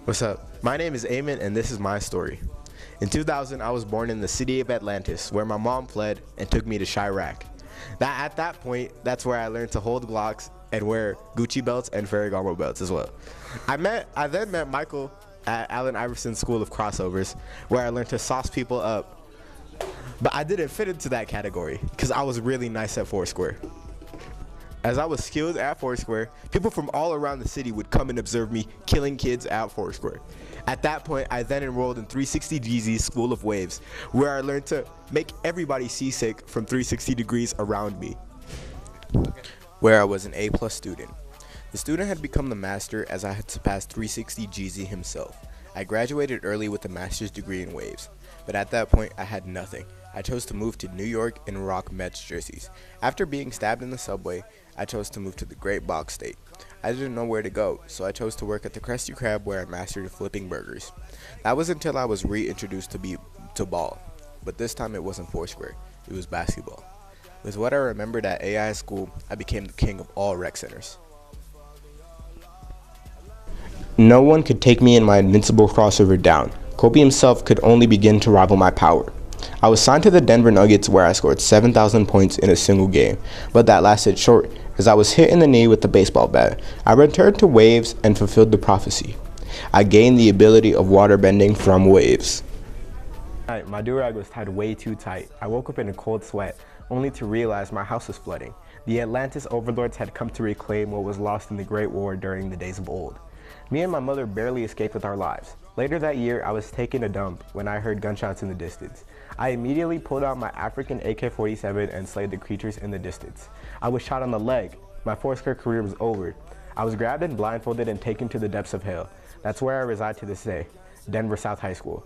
What's up? My name is Eamon and this is my story. In 2000, I was born in the city of Atlantis, where my mom fled and took me to Chirac. At that point, that's where I learned to hold Glocks and wear Gucci belts and Ferragamo belts as well. I then met Michael at Allen Iverson School of Crossovers, where I learned to sauce people up. But I didn't fit into that category because I was really nice at Foursquare. As I was skilled at Foursquare, people from all around the city would come and observe me killing kids at Foursquare. At that point, I then enrolled in 360 GZ's School of Waves, where I learned to make everybody seasick from 360 degrees around me, where I was an A+ student. The student had become the master as I had surpassed 360 GZ himself. I graduated early with a master's degree in Waves, but at that point I had nothing. I chose to move to New York and rock Mets jerseys. After being stabbed in the subway, I chose to move to the Great Box State. I didn't know where to go, so I chose to work at the Krusty Krab where I mastered flipping burgers. That was until I was reintroduced to ball, but this time it wasn't Foursquare, it was basketball. With what I remembered at AI school, I became the king of all rec centers. No one could take me and my invincible crossover down. Kobe himself could only begin to rival my power. I was signed to the Denver Nuggets where I scored 7,000 points in a single game, but that lasted short as I was hit in the knee with a baseball bat. I returned to Waves and fulfilled the prophecy. I gained the ability of water bending from Waves. My do-rag was tied way too tight. I woke up in a cold sweat, only to realize my house was flooding. The Atlantis overlords had come to reclaim what was lost in the Great War during the days of old. Me and my mother barely escaped with our lives. Later that year, I was taking a dump when I heard gunshots in the distance. I immediately pulled out my African AK-47 and slayed the creatures in the distance. I was shot on the leg. My Foursquare career was over. I was grabbed and blindfolded and taken to the depths of hell. That's where I reside to this day, Denver South High School.